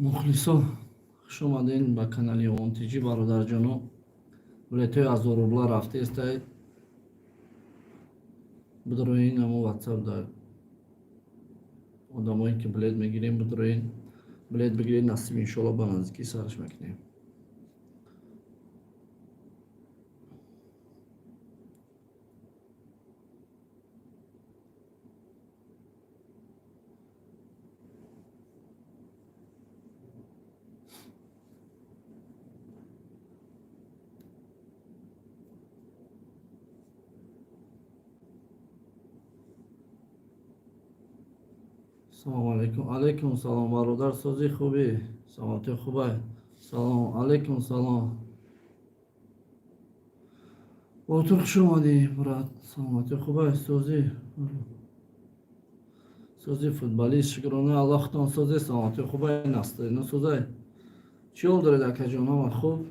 مخلصا خوش آمدین به کانال اونتیجی برادرجانو. بلیطهای از اروبلا رفته استید بدروین همو واتساپ دار آدمایی که بلیط میگیریم بدروین بلیط بگیرید نصیب انشالله به نزدیکی سرش میکنیم. سلام علیکم. علیکم سلام برادر سازی خوبی؟ سلامتی خوبه؟ سلام علیکم سلام. با تو خوش اومدی برات. سلامتی خوبه سازی؟ سازی فوتبالیست شکرانه الله ختان سازی سلامتی خوبه نسته نه سازی؟ چی حال دارید اکا جانم خوب؟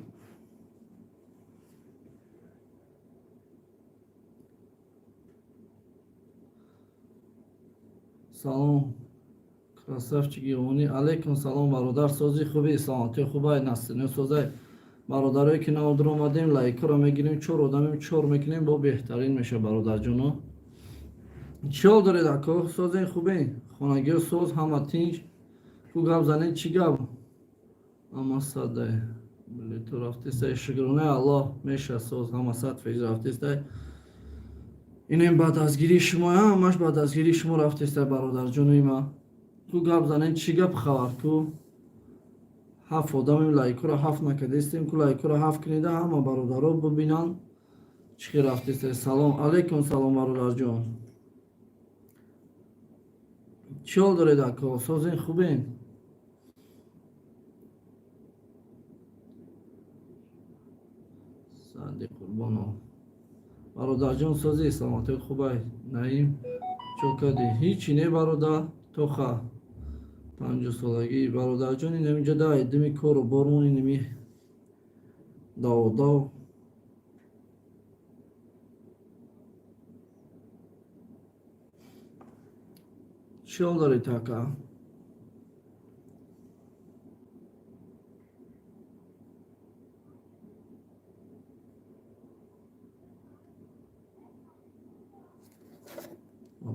سلام красавчики oni. علیکم سلام برادر سازی خوبی؟ سلامتی خوبه نستنی سازی؟ برادرایی که نودر آمدیم لایک رو میگیریم چور آدمیم چور میکنیم با بهترین میشه برادر جانو. چی حال دارید اکا سازی خوبی؟ خانگی ساز همه تینج کو گپ زنید چی گپ؟ اما ساده بلی تو رفتیسته شکرانه الله میشه ساز همه صد فیض رفتیسته. اینم بعد از گیری شما همش بعد از گیری شما رفتیسته برادر جانوی ما. تو گپ زنید چی گپ خبر تو؟ هفت آدمیم لایک رو هفت نکردیستیم که لایک رو هفت کنیده همه برادر رو ببینن چی رفتیسته. سلام علیکم سلام برادر جان. چی حال دارید اکا سازین خوبین؟ سندی قربانو برادر جان سازی سلامتی خوبه ناییم چوکدی هیچی نه برادر تو خواه 50 سالگی برادر جان این اینجا ده دمی کارو بارمون اینمی داو داو چی حال دارید اکا؟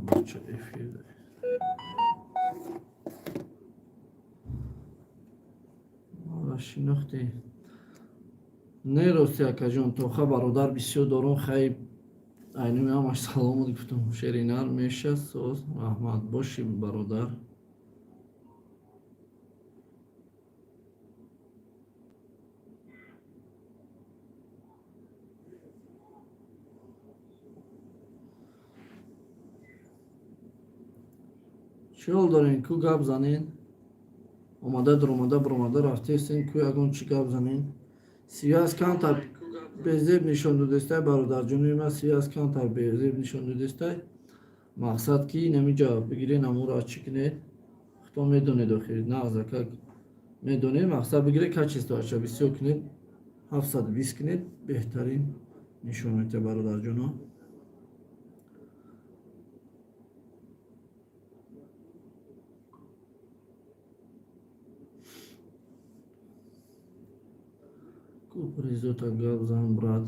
بچه افیده شناختی نه راستی اکا جان تو خواه برادر بسیار دارون خیلی اینمی همش سلامو گفتم شیرینر میشه سوز رحمت باشی برادر. چی حال دارین کو گپ زنین؟ اومده در اومده برامده رفتیستین کو یکون چی گپ زنین؟ سیوی از کانتر بزیب نشان دادسته برادر جونوی ما سیوی از کانتر بزیب نشان دادسته مقصد کی نمیجا بگیرین امور را چی کنید خطا میدونید آخیر نه از اکا میدونید مقصد بگیره که چیز داشته بسیار کنید 720 کنید بهترین نشان میده برادر جونو. کو پریزو تا گپ زن براد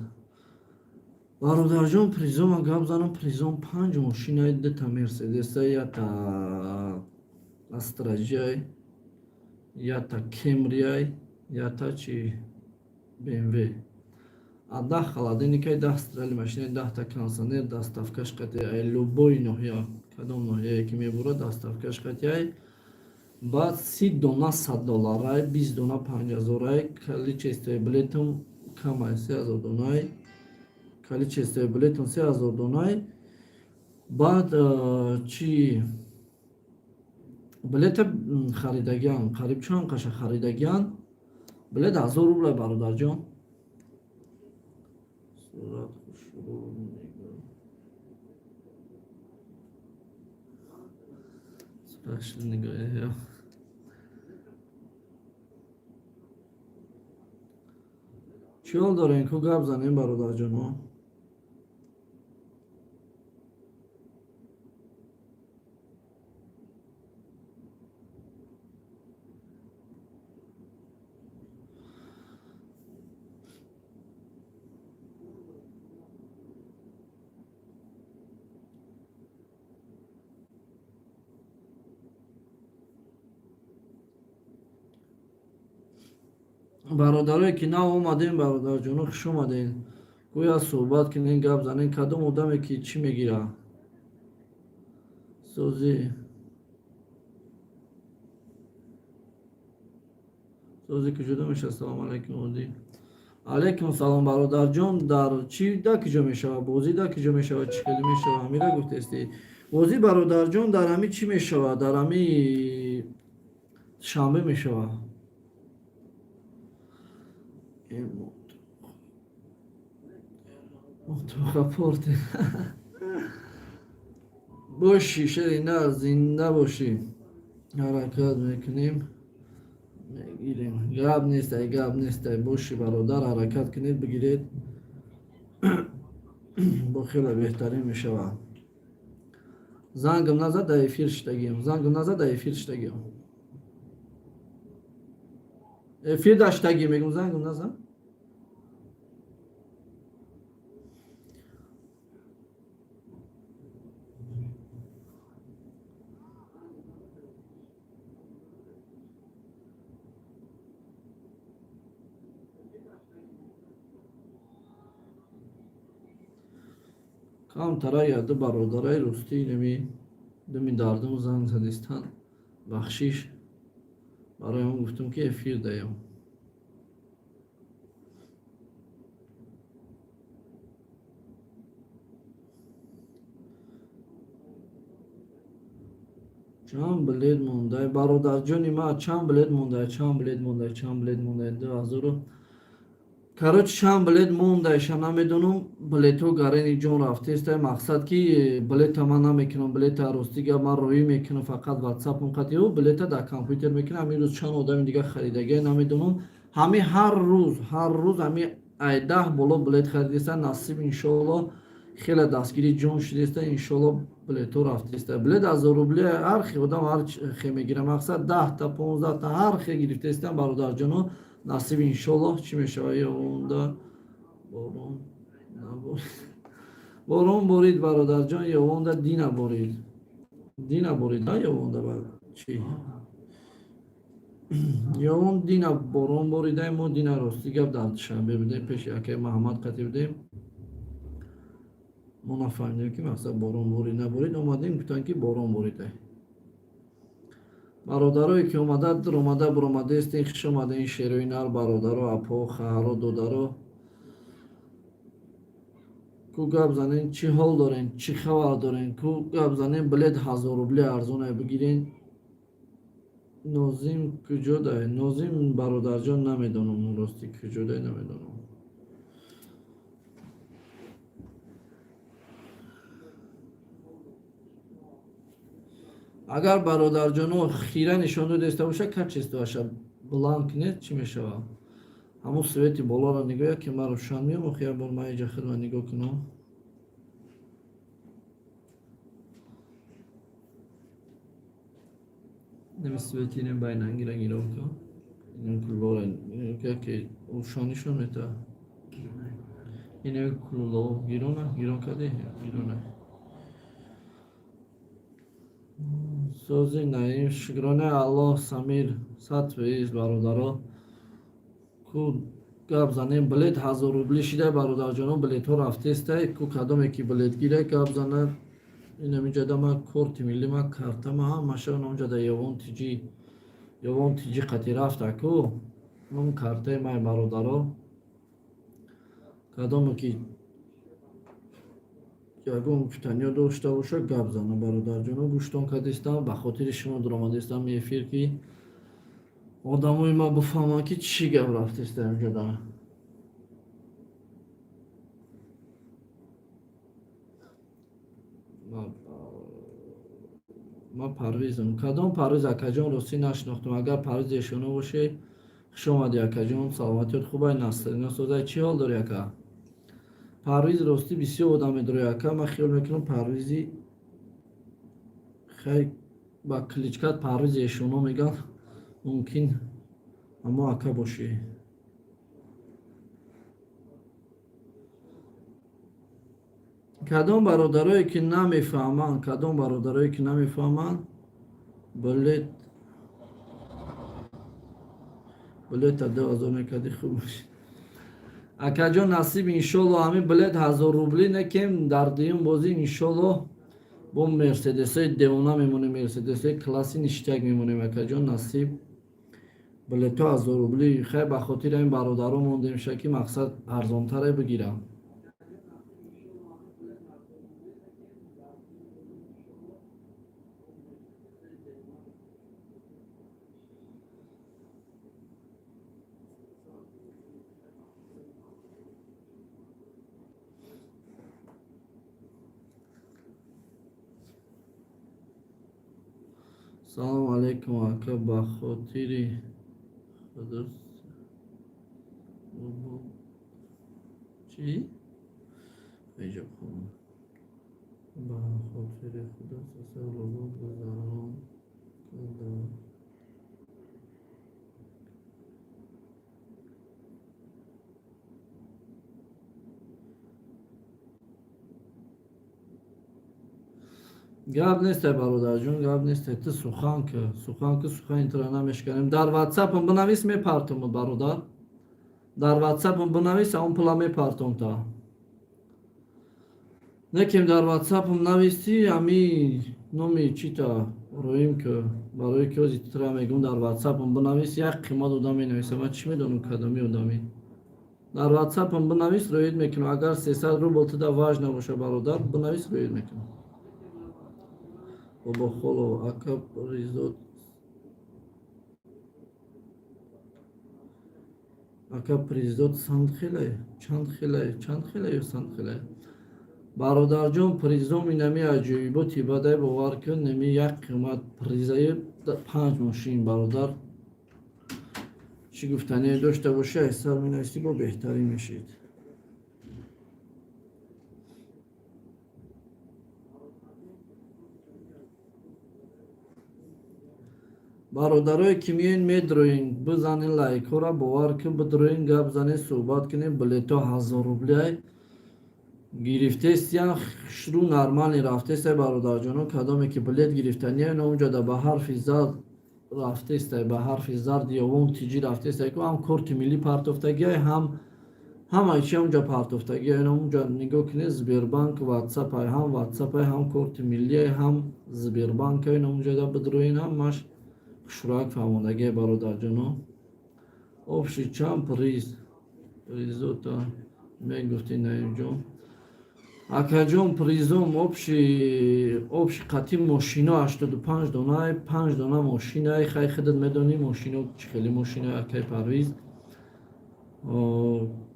برادر جان پریزو ما گپ زنم پریزون 5 ماشین دتا مرسدس یا تا استراجای یا تا کمریای یا تا چی BMW ده холодильник 10 стиральной машины 10 та кондиционер доставкаш қатияй любой ноҳия кадом ноҳияе ки мебурад доставкаш қатияй баъд 30 дона $100 20 дона 5000 количествои билетам камай 3000 донаи количествои билетам 3000 донаи баъд чи билета харидагиан қариб чанд қаша харидагиан билет 1000 рубля бародарҷон. چی حال دارین کو گپ زنین برادر جانو؟ бародарое ки нав омадем бародарҷоно хуш омадем. гӯя суҳбат кунем, гап занем. Кадом одаме ки чӣ мегира? сӯзи куҷода мешавад? Салом алайкум Одӣ. алайкум салом бародарҷон. Дар чӣ да куҷо мешавад? Бозӣ да куҷо мешавад? Чӣ хеле мешавад? Ҳамира гуфтести. Бозӣ бародарҷон дар ҳами чӣ мешавад? Дар ҳами шанбе мешавад. мутахапорт бошӣ шерина зинда бошӣ. ҳаракат мекунем, мегирем. Гап нестай, гап нестай. Бошӣ бародар, ҳаракат кунед, бигиред. бо хеле беҳтарин мешавад. зангам назад, дар эфир штагием. Зангам назад, дар эфир штагием. Эфир даштагием мегум, зангам назад. камтара яду бародараи рустии нами думи дардуму занг задистан бахшиш барои он гуфтум ки эфир даем. чанд билет мондай бародарҷони ма? Чанд билет мондай? Чанд билет мондай? Чанд билет мондай? 2000. Короче, чанд билет мондайша намедонам. Билетҳо гарени ҷон рафтеста. Мақсад ки билета ман намекунам, билета ростига ман роӣ мекунам, фақат ватсапам қатиҳо билета дар компютер мекунам. Ҳамин рӯз чанд одами дига харидагия намедонам. Ҳами ҳар рӯз ҳами ай 10 боло билет харидеста. Насиб иншоалло хеле дастгири ҷон шудеста. Иншоалло билетҳо рафтеста. билет 1000 рубля ҳар хе одам ҳар хе мегира. Мақсад 10 та 15 та ҳар хе гирифтеста. бародарҷоно насиб иншоалло чӣ мешавад? ёвонда борон наборид. борон борид бародарҷон. ёвонда дина борид. Дина борид на ёвонда ба чӣ? ёвон дина борон боридаем. мо дина рости гап дар душанбе будем. пеши якаи маҳаммад қатӣ будем. мо нафаҳмидем ки мақсад борон борид наборид. омадем гуфтанд ки борон борида. бародарое ки омада буромадестен хуш омаден. шерои нар бародаро, апо, хаҳаро, додаро. ку гап занен, чӣ ҳол дорен, чӣ хабар дорен? Ку гап занен, билет 1000 рубля арзона бигирен. нозим куҷодай? Нозим бародарҷон намедонам, рости куҷодай намедонам. агар бародарҷоно хира нишон додаста боша, качеста баша бланк не чӣ мешавад? ҳамун свети болоро нигоҳ ки ма рӯшан меам. охи як бор ма иҷа хидмат нигоҳ кунам. нами свети не байнангира гиром кун. ин куллора ки рӯшанишон мета. ин кулло гирон каде? гирона. сӯзи наим шукронаи аллоҳ. самир сатвиз бародаро. ку гап занем, билет 1000 рубли шида бародарҷоно. билетҳо рафтестай. ку кадоме ки билет гирай гап занад. инамиҷада ма корти милли ма картама ҳамаша намҷада ёвон тиҷи қати рафта ку. ман картаи май бародаро. кадоме ки ягон гуфтаниё дошта боша гап зана бародарҷоно. гӯштон кардистам. ба хотири шумо дуромадистам эфир ки одамои ма бифаҳманд ки чӣ гап рафтеста инҷода. ма парвизам. кадом парвиз акаҷон? рости нашинохтам. агар парвизи шуно боше хуш омадӣ акаҷон. саломатиёт хубай? Насрина созай чӣ ҳол дорӣ ака? парвиз рости бисёр одам медорад ака. ман хиёл мекунам парвизи хай ба кличкат парвизи эшоно меган. мумкин аммо ака бошӣ. кадом бародарое ки намефаҳманд билет بلیت 2000 نکردی خوب باشه. اکا جان نصیب انشالله همین بلیت 1000 روبلی نکیم در دیون بازی انشالله با مرسدس های دیونا میمونیم، مرسدس های کلاسی نشتگ میمونیم. اکا جان نصیب بلیت 1000 روبلی خیلی بخاطر این برادرها موندیم شکی مقصد ارزانتره بگیرم. سلام علیکم اکا بخاطری خدا چی؟ ایجا خون بخاطر خدا سسر رو بزران کده گاب نیست برادر جون، گاب نیست. تو سخن که سخن اینطور نمیشکنیم. در واتساپ بنویس میپرتم برادر، در واتساپ بنویس اون پلا میپرتم تا نکیم در واتساپ نویسی امی نومی چی تا رویم که برای که از ترا میگم در واتساپ بنویس یک قیمت آدم مینویسه. من چی میدونم کدامی آدمی در واتساپ بنویس روید میکنم. اگر 300 روبل تو دا واج نباشه برادر بنویس روید میکنم. بابا خلو اکا ریزوت اکا پریزوت چند خیلی سند خیلی برادر جان پریزوم اینمی عجیباتی بده باور کن. نمی یک قیمت پریزای 5 ماشین برادر چی گفتنی داشته باشه احسان می نویسی با بهتری میشید. برادرای که میین میدروین بزنین لایک ها را باور کن بدروین گپ زنین صحبت کنین. بلیتا 1000 روبلی گرفته است یا شروع نرمالی رفته است برادر جانو. کدامی که بلیت گرفتنیه اینا اونجا دا به حرف زد رفته است، به حرف زرد یا اون تیجی رفته است که هم کورت ملی پرتافتگی هم ایچی اونجا پرتافتگی اینا اونجا نگاه کنید. زبیربانک واتساپ های هم واتساپ های هم کورت ملی هم زبیربانک اینا اونجا دا بدروین هم ماش شراک فهموندگی برادر جانو. آفشی چند پریزوتا میگفتی نیم جان اکا جان پریزوم آفشی قطعی ماشینا 85 دانه 5 دانه ماشینه خیلی خودت میدونی ماشینا چی خیلی ماشینه اکای پرویز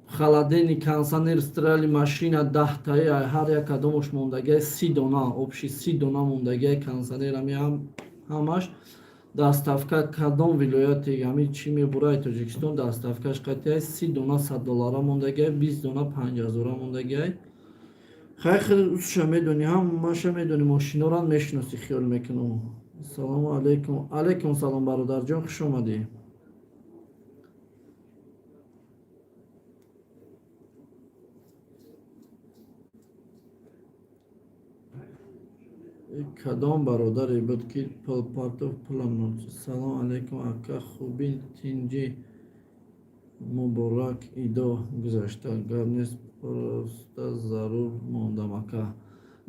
خلادینی کانسانر استرالی ماشینا 10 تایی هر یک کدامش موندگی 30 دانه آفشی 30 دانه موندگی کانسانر هم همش دستافکا کدام ولایتی همی چی میبره تاجیکستان دستافکاش قطعی 30 دانه 100 دلار موندگی 20 دانه 5000 موندگی خیلی اوسش میدونی هم ماشه میدونی ماشینا رو میشناسی خیال میکنم. سلام علیکم سلام برادر جان خوش اومدی. کدام برادری بود که پارتو پلم نوچ. سلام علیکم اکا خوبی تینجی مبارک ایدو گذاشته گاب نیست پرسته ضرور موندم اکا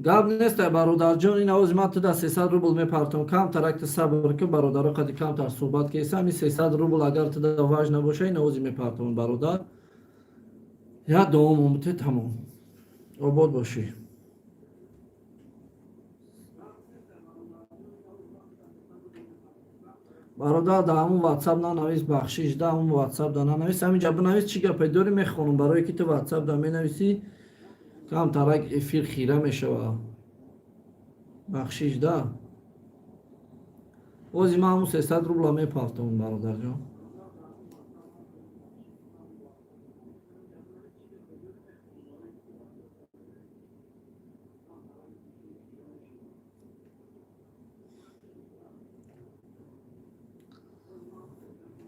گاب نیست برادر جان. این آوز من تو دا 300 روبل میپرتم کم ترکت صبر که برادر رو قدی کم تر صحبت که این 300 روبل اگر تو دا واج نباشه این آوزی میپرتم برادر یا دوم اومده تمام آباد باشی. برادر در همون واتساپ ننویس بخشش در همون واتساپ در ننویس همینجا بنویس چی گپی داری میخونم برای که تو واتساپ در مینویسی کم ترک افیر خیره میشه و بخشش در اوزی من همون 300 روبلا میپرتم برادر جان.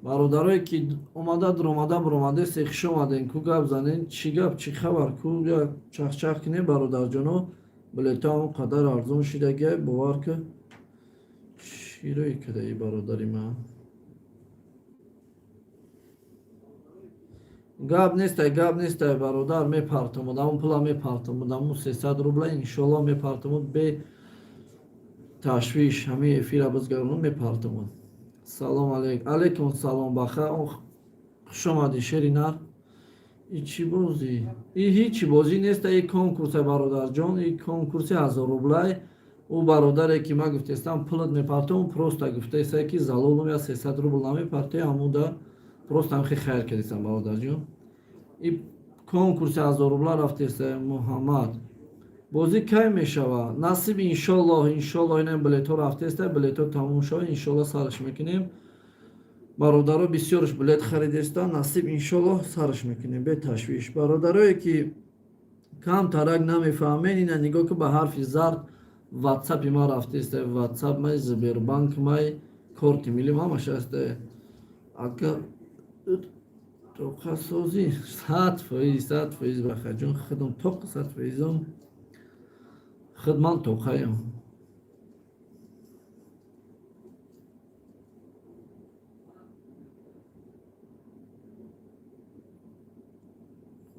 برادرایی که اومده برامده سیخش اومدین کو گپ زنین چی گپ چی خبر کو چخ کنین برادر جانو. بلیتا اون قدر ارزون شدگی باور که چی روی کده ای برادری من гап нестай бародар, мепартомудам, он пула мепартомудам, 300 рубла иншоллоҳ мепартомуд бе ташвиш, ҳамаи эфира бизгаронум мепартомуд. Салом алейкум, салом бахайр. Хуш омадӣ шери нар. И чӣ бозӣ? И ҳичи бозӣ нест, и конкурсе бародарҷон, и конкурси 1000 рублай. Ӯ бародаре ки ман гуфтестам пулат мепартом, просто гуфтеса ки залолум я 300 рубл намепарте, ҳамуда просто ҳамхи хайр кардесам бародарҷон. И конкурси 1000 рубла рафтеса Муҳаммад. Бозӣ кай мешава? Насиб иншоллоҳ инам билетҳо рафтеста, билетҳо тамом шава, иншоллоҳ сараш мекунем. бародаро бисёрш билет харидеста, насиб иншоллоҳ сараш мекунем бе ташвиш. Бародарое ки кам тарак намефаҳмед, ина нигоҳ ки ба ҳарфи зард ватсапи ма рафтеста, ватсап май Сбербанк май корти милли ҳамаш аст. Ака тоқасозӣ 100% бахаҷон худам тоқ 100% хидман тоқаям.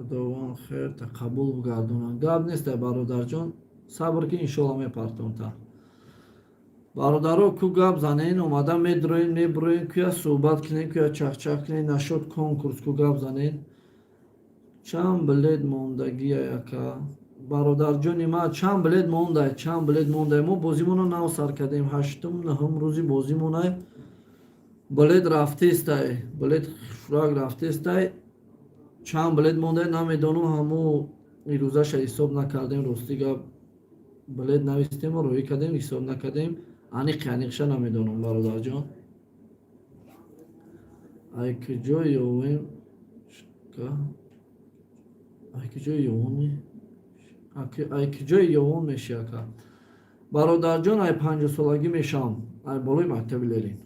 худованд хейр тақаббул гардонад. Гап нестай бародарҷон, сабр ки иншоллоҳ мепартонта. Бародаро ку гап занен, омада медроен, меброен, куя суҳбат кунем, куя чахчах кунем, нашуд конкурс ку гап занен. Чанд билет мондагия яка? Бародарҷони ман, чанд билет мондай? Мо бозимонро нав сар кардем, 8-ум 9-ум рӯзи бозимонай. Билет рафтестай, билет шурак рафтестай. Чанд билет монда намедонам, ҳамо ирӯзаша ҳисоб накардем, рости гап билет навистем, роҳӣ кардем, ҳисоб накардем, аниқша намедонам бародарҷон. айкиҷои ёвон мешияка. Бародарҷон, ай 50-солагӣ мешавам, ай болои мактаби лерин.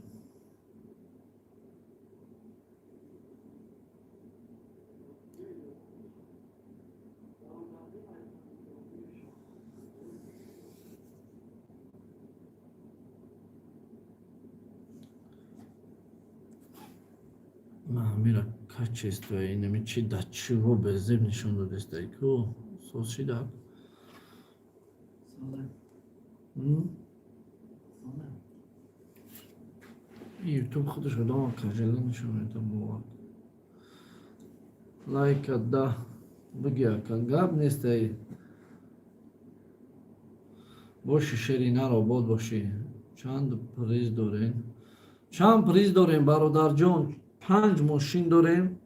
Мира качество инами чи дачиво безеб нишон додестай ку сос шида. ютуб худаш одама кажела нишон медам бовар. Лайка да бигяка гап нестай. Боши шери нар обод боши. Чанд приз дорем бародарҷон? 5 мошин дорем,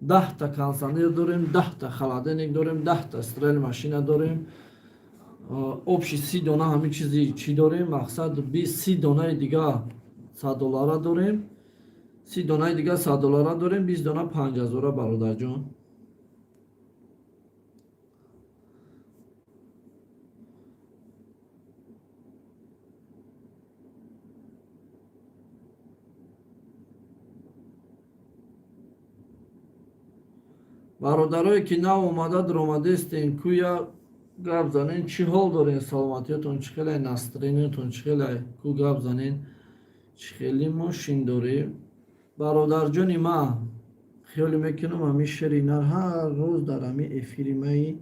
10 та кондиционер дорем, 10 та холодильник дорем, 10 та стиральная машина дорем, общий 30 дона ҳамин чизи чӣ дорем, мақсад 30 донаи дига $100 дорем, 30 донаи дига $100 дорем, 20 дона 5000 бародарҷон. бародарое ки нав омада дуромадестен, куя гап занен, чӣ ҳол дорен, саломатиётон чӣ хеле, настроениятон чӣ хеле, ку гап занен, чӣ хеле мошин дорем. Бародарҷони ма хиёле мекунам ҳамин шери нар ҳар рӯз дар ҳамин эфири маи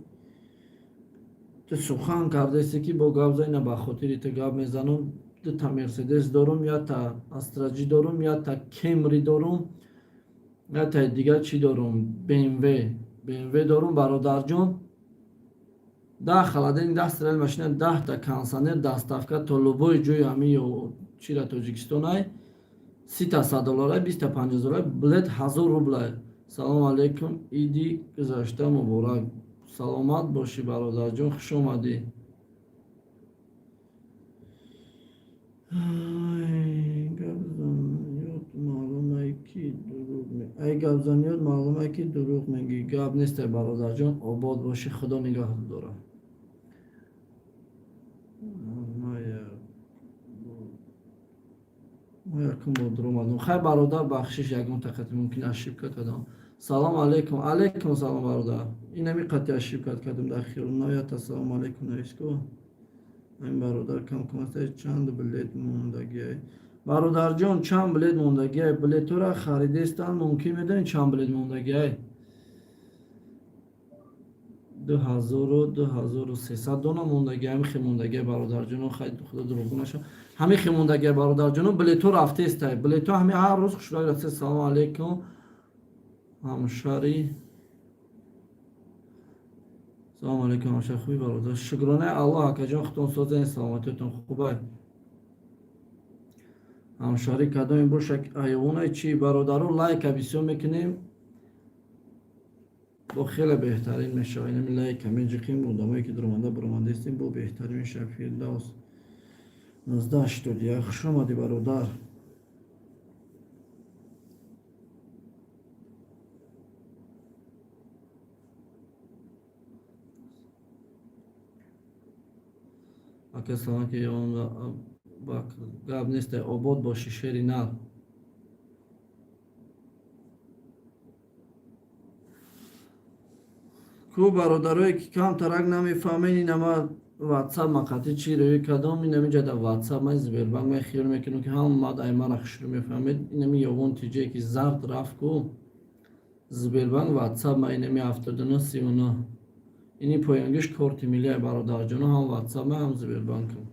ту сухан кардаси ки бо гап занена ба хотири ту гап мезанам. 2 та мерседес дорум, 1 та астраҷи дорум, 1 та кемри дорум, ятай дига чӣ дорум, BMW дорум бародарҷон. 10 холодильник, 10 стиральная машина, 10 та кондиционер, доставка то любой ҷои ҳамин чира Тоҷикистонай, 30 та $100, 20 та $50, билет 1000 рублай. Салом алейкум, иди гузашта муборак. Саломат боши бародарҷон, хуш омадӣ. ай гапзаниёт маълумае ки дурӯғ мегӯӣ. Гап нестай бародарҷон, обод боши, худо нигаҳат дорад. мо якум бор дуромадам. Хай бародар бахшиш ягон тақати мумкин ошибка кардам. Салом алейкум. Алейкум салом бародар. Инами қати ошибка кардам дар хиёл наоят. Ассалому алейкум нависку. Ин бародар кам кумаста чанд билет мондагӣ. برادرجان چند بلیت موندگی های بلیت را خریدستان ممکن میدونی چند بلیت موندگی های 2300 دونه موندگی همین خی موندگی برادرجان خیلی خدا دروغ نشه همین خی موندگی برادرجان بلیت رفته است بلیت همین هر روز خوشحال رسید سلام علیکم همشاری سلام علیکم همشاری خوبی برادر شکرانه الله که جان خودتون سازن سلامتیتون خوبه همشاری کدوم باشه ایوونه چی برادرو لایک بسیار میکنیم با خیلی بهترین میشه این لایک همین جخیم بودم که درمانده برمانده استیم با بهترین میشه فیردوس 1981 خوش آمدی برادر اگه سلام که اون گاب نیست آباد باشی شیری نال کو برادرایی که کم ترک نمیفهمین این اما واتساپ مقاطع چی روی کدام این نمیجه در واتساپ من زبیر بانگ من خیال میکنم که هم ماد ایمان اخش رو میفهمید این نمی یوون تیجه که زرد رفت کو زبیر بانگ واتساپ من نمی 79 39 اینی پایانگش کورت ملی برادر جانو هم واتساپ من هم زبیر بانگ کن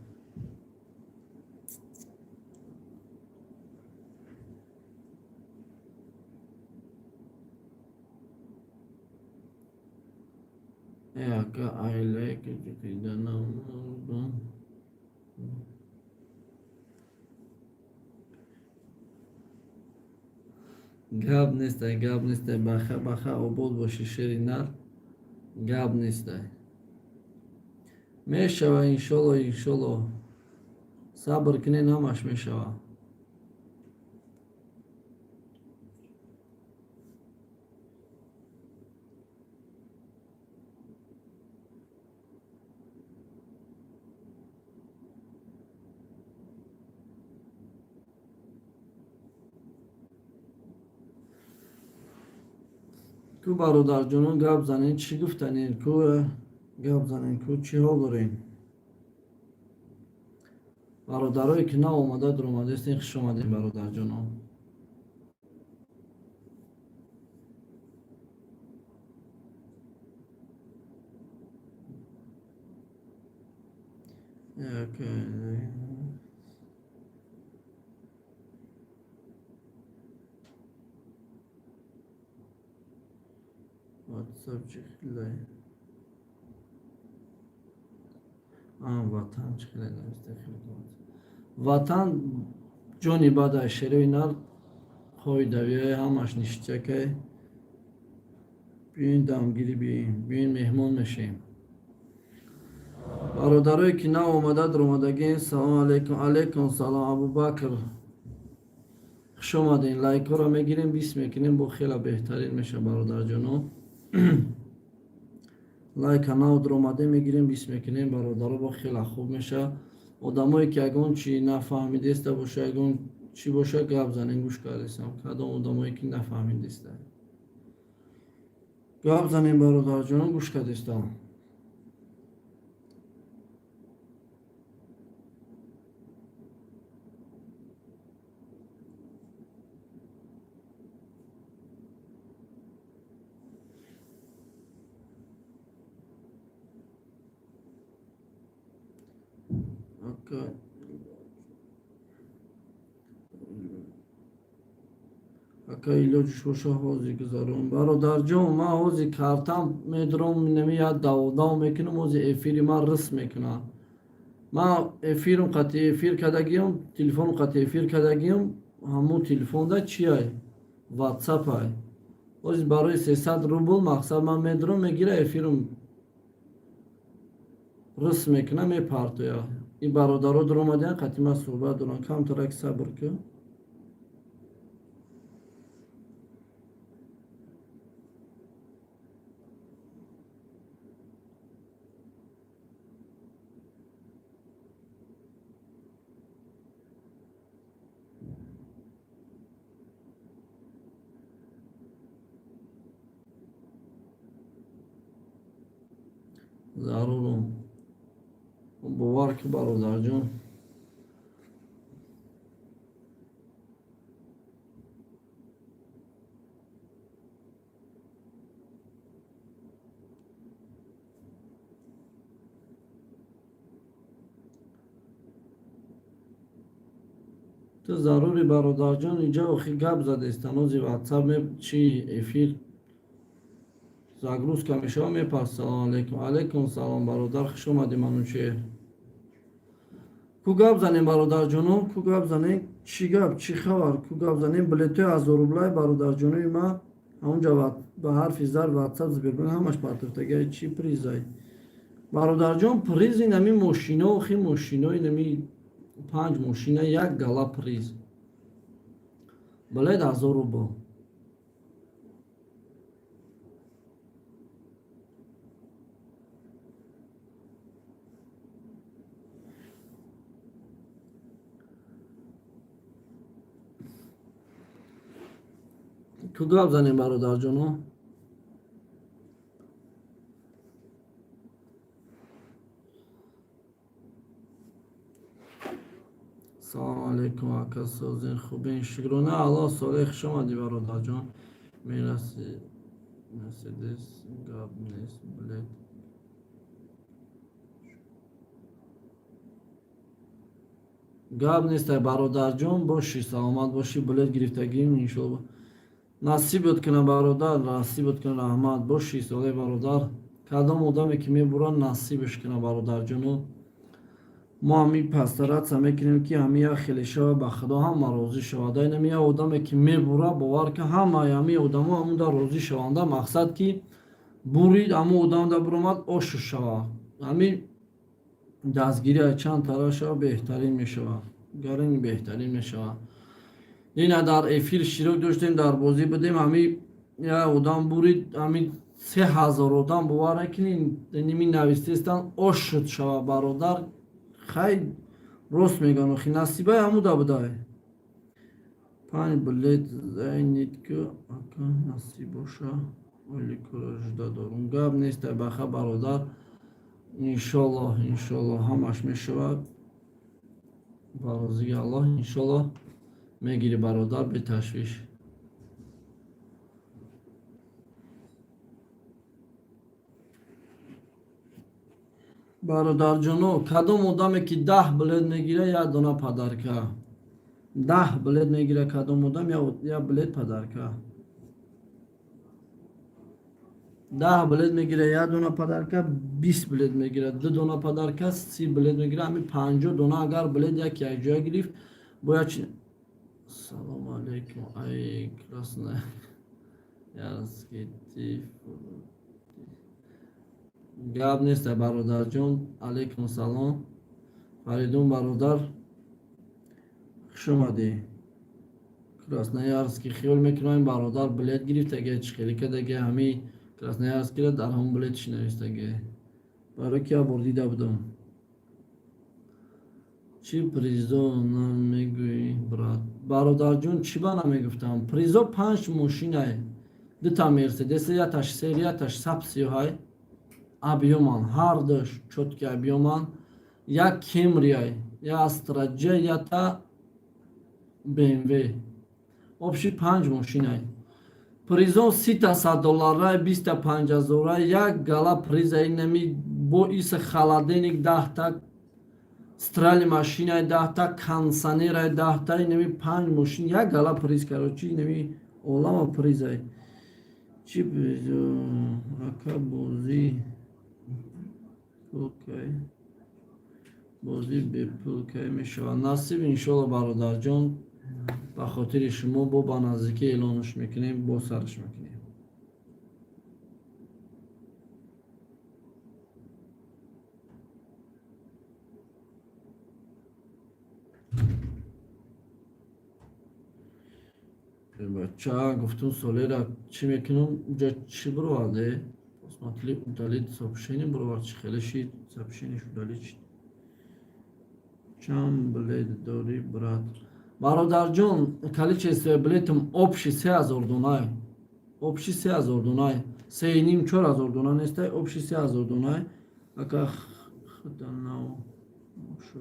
که aiله که دیدنم گاب نیست بخه آباد باشی شیری نر گاب نیست میشوه انشالله صبر کنین همش میشوه کو برادر جانون گپ زنین چی گفتنین کو گپ زنین کو چی حال دارین برادرایی که نه اومده در اومده استین خوش اومدین برادر جانون واتساپ چی خیلی وطن چی خیلی نمیسته وطن جانی بادا شروع نر خوی دویه همش نشته که بیاین دمگیری بیاین مهمون میشیم برادرایی که نه اومده در اومدگین سلام علیکم علیکم سلام ابو بکر خوش اومدین لایک ها رو میگیریم 20 میکنیم با خیلی بهترین میشه برادر جانو لایک کانال در اومده میگیریم 20 میکنیم برادر با خیلی خوب میشه آدمایی که اگون چی نفهمیده است باشه اگون چی باشه گپ زنین گوش کردیم کدام آدمایی که نفهمیده است گپ زنین برادر جانو گوش کردیم اکا ایلاجش باشه حوزی گذارم برادر جان من حوزی کارتم میدرم نمیاد داو میکنم حوزی افیری من رس میکنم من افیرم قطع افیر کدگیم تلفن قطع افیر کدگیم همون تلفن دا چی های واتساپ های حوزی برای 300 روبل مقصد من میدرم میگیره افیرم رس میکنم میپرتویا این برادر در اومدن قطعی من صحبت دارم کم ترک صبر که ضرورم باور که برادر جان تو ضروری برادر جان اینجا اخی گپ زده استانوزی واتساپ می چی افیر زاگروز که میشه میپرس سلام علیکم علیکم سلام برادر خوش اومدی منوچهر کو گپ زنیم برادر جانو کو گپ زنیم چی گپ چی خبر کو گپ زنیم بلیت 1000 روبلای برادر جانوی ما اونجا به حرف زر واتساپ زبر همش پاتفتگی چی پریزای برادر جان پریز نمی ماشینا خی ماشینای نمی 5 ماشینا یک گلا پریز بلیت 1000 روبل کو گپ زنیم برادر جانو سلام علیکم آقا سازین خوبین شکرانه الله صالح خوش آمدی برادر جان میرسی مرسدس گاب نیست بلیت گاب نیست برادر جان باشی سلامت باشی بلیت گرفتگیم انشالله نصیبت کنه برادر نصیبت کنه رحمت باشی صالح برادر کدام آدمی که میبرن نصیبش کنه برادر جانو ما همی پسترات میکنیم که همه خیلی شو به خدا هم راضی شود اینمی آدمی که میبره باور که همه همی آدم همون در راضی شونده مقصد که برید همون آدم در برامد آشو شود همی دستگیری چند طرح شود بهترین میشود گرین بهترین میشود این در افیر شیرک داشتیم در بازی بدیم همی یا آدم برید همی 3000 آدم باور کنین نمی نویسته استن آشد شود برادر خیلی راست میگن و خیلی نصیبه همو دا بدای 5 بلیت زینید که اکا نصیب باشه ولی کلاش دارم گب نیست بخه برادر انشالله همش میشود برازی الله انشالله میگیری برادر به تشویش برادر جانو کدام آدمی که 10 بلیت میگیره یا دونه پدرکه 10 بلیت میگیره کدام آدم یا بلیت پدرکه 10 بلیت میگیره یا دونه پدرکه 20 بلیت میگیره 2 دونه پدرکه 30 بلیت میگیره همین 50 دونه اگر بلیت یک جای گرفت باید چی سلام علیکم ای красная яскити گپ نیست برادر جون علیکم سلام فریدون برادر خوش اومدی красноярский خیال میکنم برادر بلیت گرفت اگه چخیلی که دیگه همی красноярский در هم بلیتش نوشتگه برای که بردیده بودم چی پریزو نمیگوی برات برادر جون چی با نمیگفتم پریزو 5 ماشینه 2 تا مرسدس یا تاش سری تاش سبسی های объеман هر دوش чёткий объеман یا کمریای یا استراجه یا تا BMW общий 5 ماشینه призон 300 долларай 25000 як гала приза инами бо ис халаденик 10 та страли машина 10 та кондиционер 10 та инами 5 машин як гала приз короче инами олама призай чи ака бози окей бози бепулкай мешава насиб иншалла бародар ҷон ба хотири шумо бо ба наздикӣ эълонаш мекунем бо сараш мекунем бача гуфтум солера чӣ мекунам ҷа чӣ буроварде посмотрели удалит сообщение буровард чи хеле шид сообщениеш удалит шид чанд билет дорӣ брат бародарҷон количество билетам общий 3000 дунай общий 3000 дунай 3,5-4,000 дунай нестай общий 3000 дунай ака хданав шо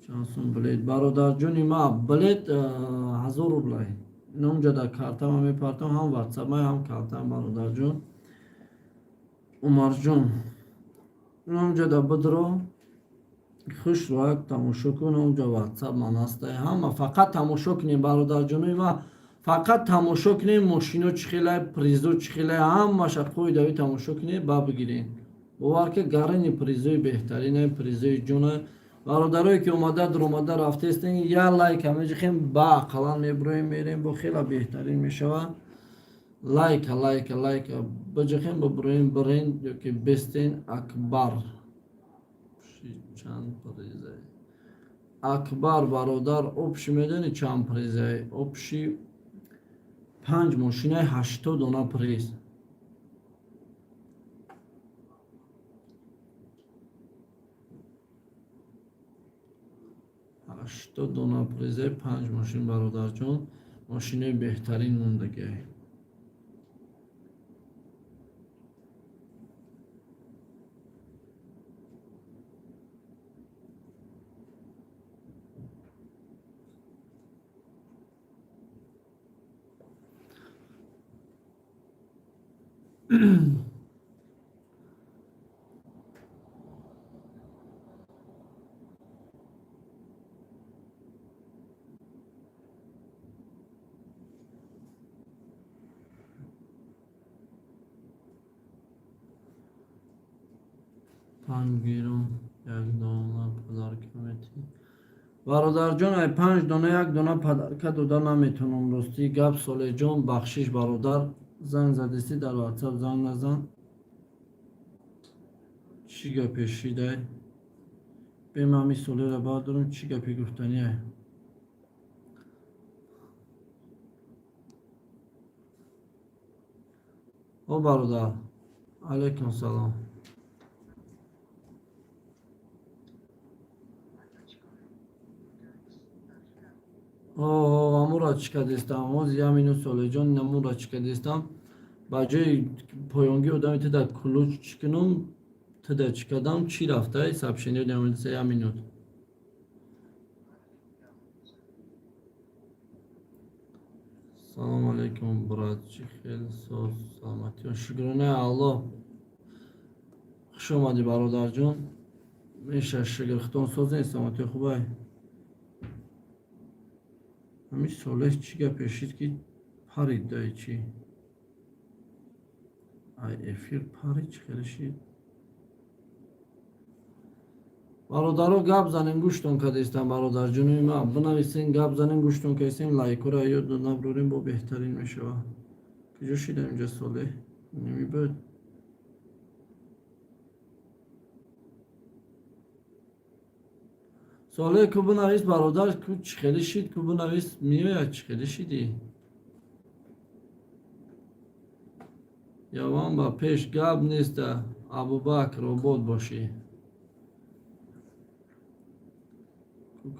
чанд сум билет бародарҷони ма билет 1000 рублай инонҷа дар картама мепартам ҳам ватсапма ҳам картам бародарҷон умарҷон инонҷа дар бидро خوش رو تماشا کن اونجا واتساپ من هسته همه فقط تماشا کنیم برادر جانوی و فقط تماشا کنیم ماشینو چخیله پریزو چخیله همه شقوی دوی تماشا کنیم با بگیرین باور که گرین پریزوی بهترینه پریزوی جونه برادرایی که اومده در اومده رفته استین یا لایک همه خیم با قلان میبرویم میریم با خیلی بهترین میشوه لایک بجخیم ببرویم برین که بستین اکبر چند پریزه اکبر برادر اپشی میدونی چند پریزه اپشی 5 ماشینه 80 دونه پریز 80 دونه پریزه 5 ماشین برادر جان ماشینه بهترین موندگی پنگیرم یک دانه پدر کمیتی برادر جان ای 5 دانه یک دانه پدرکه دادن نمیتونم راستی گپ ساله جان بخشش برادر زنگ زدستی در واتساپ زنگ نزن چی گپی شیده بیم همی ساله را باید دارم چی گپی گفتنیه او برادر علیکم سلام амура чика дестам ози ҳамину солеҷон намура чика дестам ба ҷои поёнги одами тида кулуч чикунум тида чикадам чӣ рафтай сообщение дямилиса я минут салому алейкум братчи хеле соз саломатиён шукронаи алло хуш омадӣ бародарҷон меша шигирхтон соз нест саломатиё хубай همین سالش چی گپی شد که پرید دایی چی ای افیر پرید چی خیلی شد برادرها گپ زنین گوشتون که دیستن برادر جنوی ما بنویسین گپ زنین گوشتون که ایسین لایک را یا نبرورین با بهترین میشه کجا شده اینجا ساله نمی بود ساله که بنویس برادر که چی خیلی شد که بنویس میوید چی خیلی شدی یا وان با پیش گپ نیست ابوبکر آباد باشی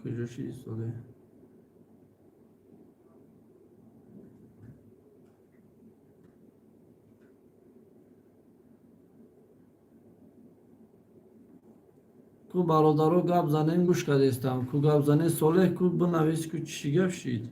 کجا شدی ساله کو برادرها گپ زنین گوش کردستم کو گپ زنین صالح کو بنویس کو چی گپ شید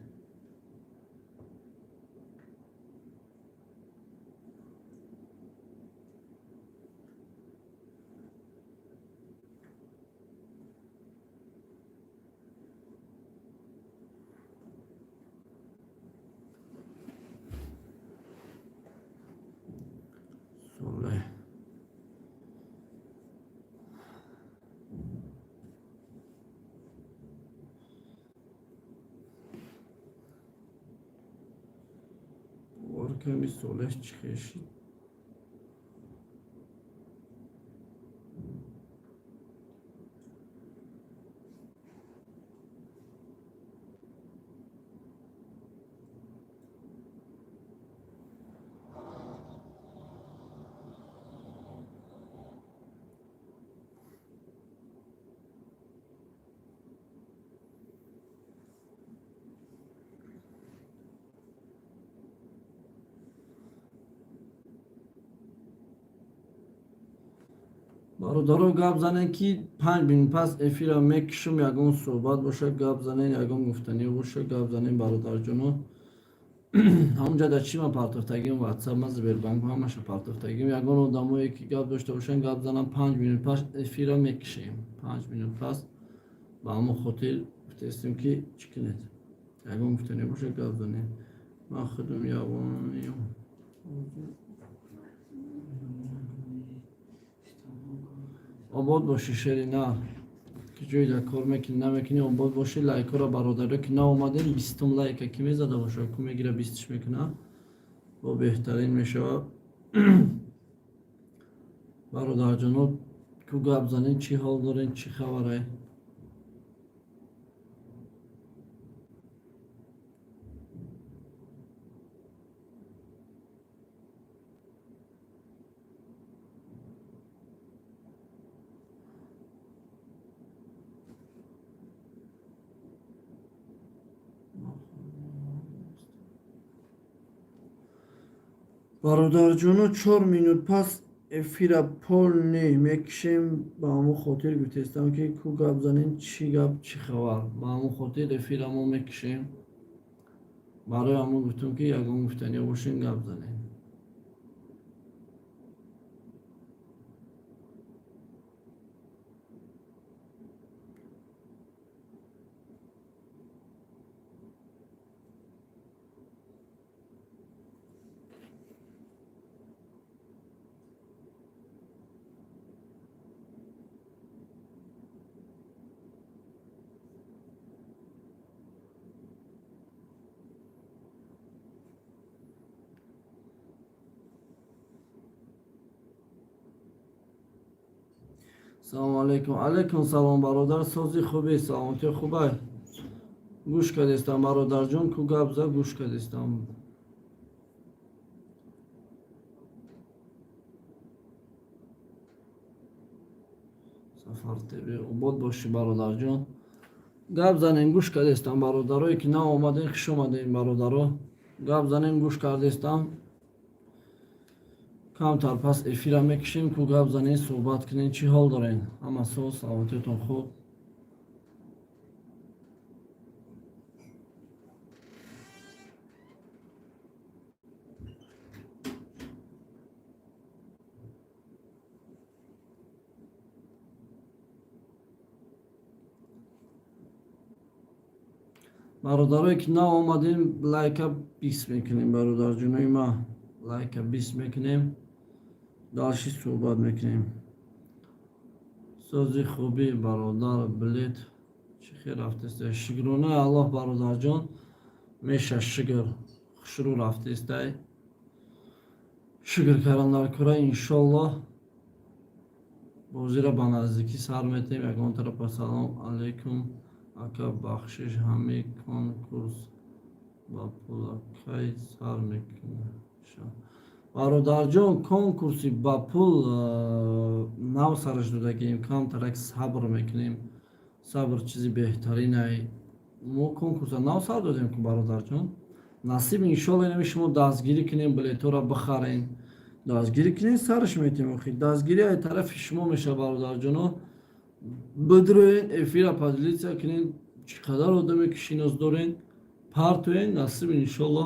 صالح کمی صالح چی خیشید برادرها گپ زنن که 5 بین پس افیرا میکشم یگان صحبت باشه گپ زنن یگان گفتنی باشه گپ زنن برادر جانو ҳамҷа дар чӣ ман партофтагим ватсап ма Сбербанк ҳамаша партофтагим ягон одамое ки гап дошта бошанд гап занам 5 минут пас эфира мекишем 5 минут пас ба ҳамон хотир гуфтастем ки чӣ кунед ягон гуфтане бошад гап занем ман худам ягонем обод бошӣ шери на ки ҷойда кор мекунӣ намекунӣ обод бошӣ лайкҳоро бародаро ки наомадем 20 лайка ки мезада бошад ку мегира 20-ш мекуна бо беҳтарин мешавад бародарҷоно ку гап занед чӣ ҳол доред чӣ хабарае бародарҷоно 4 минут пас эфира полне мекишем ба ҳамон хотир гуфтестам ки ку гап занед чӣ гап чӣ хабар ба ҳамон хотир эфира мо мекишем барои ҳамон гуфтам ки ягон гуфтанӣ бошем гап занем салому алейкум алейкум салом бародар сози хубе саломати хубай гӯш кардестам бародарҷон ку гап за гӯш кардестам сафар тв обод бошӣ бародарҷон гап занем гӯш кардестам бародарое ки наомадем хуш омадем бародаро гап занем гӯш кардестам камтар пас эфира мекишем ку гап занем суҳбат кунем чӣ ҳол дорем ҳама соҳ саломатиятон хуб бародарое ки наомадем лайка 20 мекунем бародарҷонои ма лайка 20 мекунем далши суҳбат мекунем сози хуби бародар билет чӣ хел рафтестай шигронаи аллоҳ бародарҷон меша шигр хушрӯ рафтестай шигр кардан дар кора иншоллоҳ бозиро ба наздикӣ сар метем ягон тарафа салом алейкум ака бахшиш ҳамин конкурс ба пулакай сар мекунад бародарҷон конкурси ба пул нав сараш додагием камтарак сабр мекунем сабр чизи беҳтаринай мо конкурса нав сар додем ку бародарҷон насиб иншолло инами шумо дастгирӣ кунем билетҳоро бихарен дастгирӣ кунем сараш метем охир дастгирӣ ай тарафи шумо меша бародарҷоно бидроен эфира поделитсия кунен чӣ қадар одаме ки шинос дорен партоен насиб иншолло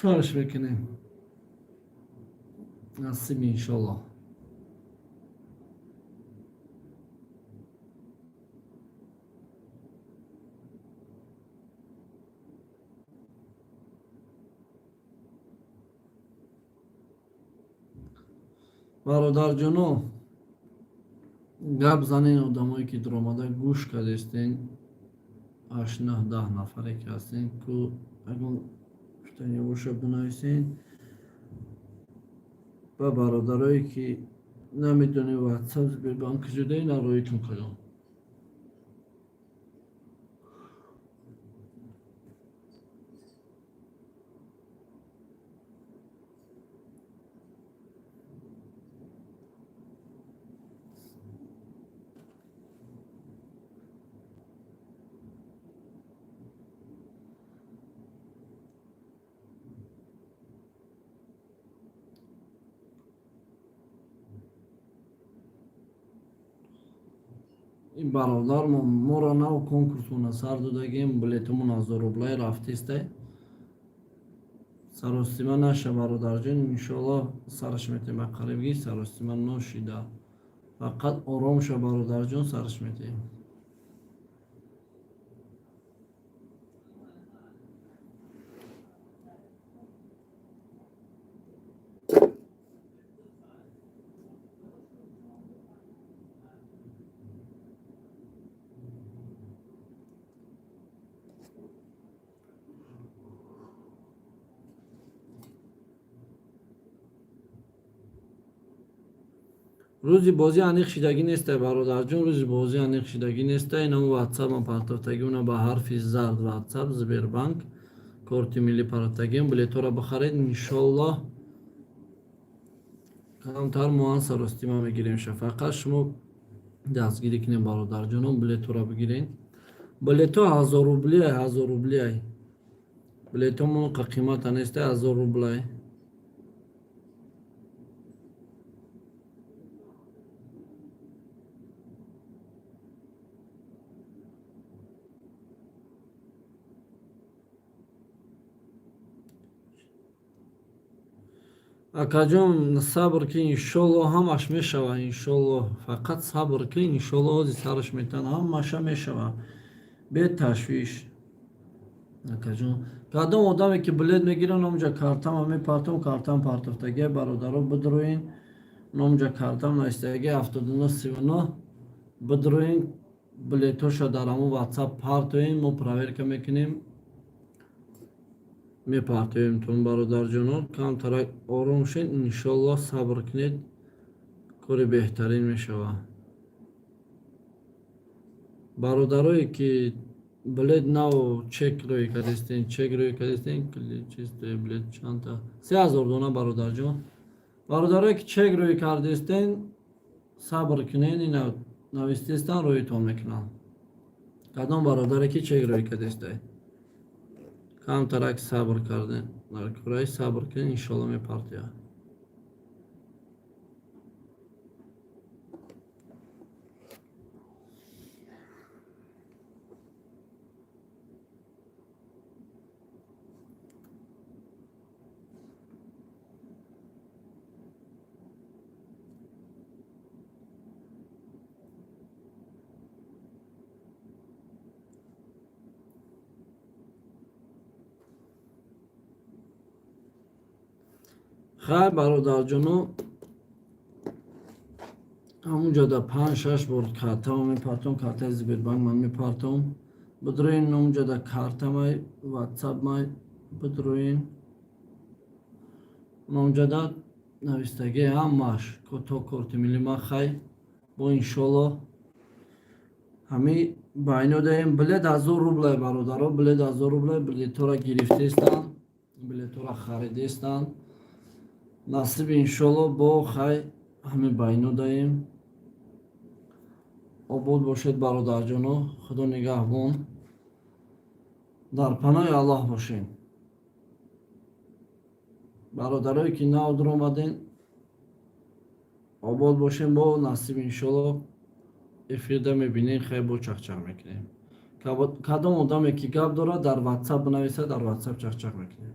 сараш мекунем насиб иншолло бародарҷоно гап занен одамое ки дуромада гӯш кардестен 8-9-10 нафаре ки ҳастен ку ягон гуфтане боша бинависен ба бародарое ки намедонем ватсап Сбербанк куҷодаи нароитон кадом این برادر ما را نو کنکورس مون سر دادگیم بلیتمون 1000 روبلای رفتیسته سرостима наша бародарҷон иншоаллоҳ сараш метем ба қарибги саростима ношида фақат ором шо бародарҷон сараш метем. рӯзи бозӣ аниқ шидагӣ нестай бародарҷон, рӯзи бозӣ аниқ шидагӣ нестай. Инамо ватсапам партофтагиуна ба ҳарфи зард ватсап Сбербанк корти милли партофтагиам билетора бихаред иншоаллоҳ камтар моан саростима мегирем ша. Фақат шумо дастгирӣ кунед бародарҷонон билетора бигиред. Билето 1000 рублия 1000 рублия билетомон қимата нестай 1000 рублия. акаҷон сабр ки иншоаллоҳ ҳамаш мешава иншоаллоҳ фақат сабр ки иншоаллоҳ ҳози сараш метан ҳамаша мешава бе ташвиш. акаҷон кадом одаме ки билет мегирад номҷа картама мепартам картам партофтагия бародаро бидроин номҷа картам навистагия 7939 бидроин билетоша дар ҳамон ватсап партоем мо проверка мекунем мепартоемтон бародарҷонон камтарак ором шед иншоаллоҳ сабр кунед кори беҳтарин мешава. бародарое ки билет нав чек рӯи кардистен чек рӯи кардистен чистои билет чанда 3000 дона бародарҷон. бародарое ки чек рӯи кардистен сабр кунед ина навистистан рӯитон мекунам. кадом бародаре ки чек рӯи кардистай камтарак сабр кардем дар кораи сабр кунед иншоаллоҳ мепартояд. хайр бародарҷоно ҳамунҷо да 5-6 бор картама мепартом картаи Сбербанк ман мепартом бидроин номҷо да картамай ватсапмай бидроин номҷада навистаги ҳамаш то корти милли махай бо иншоаллоҳ ҳами байно даем билет 1000 рублай бародаро билет 1000 рублай билетора гирифтестан билетора харидестан насиб иншоаллоҳ бо хай ҳами байно даем. обод бошед бародарҷоно худо нигаҳбон дар паноҳи аллоҳ бошем. бародарое ки нав дуромаден обод бошем бо насиб иншоаллоҳ эфирда мебинем хай бо чахчах мекунем. кадом одаме ки гап дорад дар ватсап бинависад дар ватсап чахчах мекунем.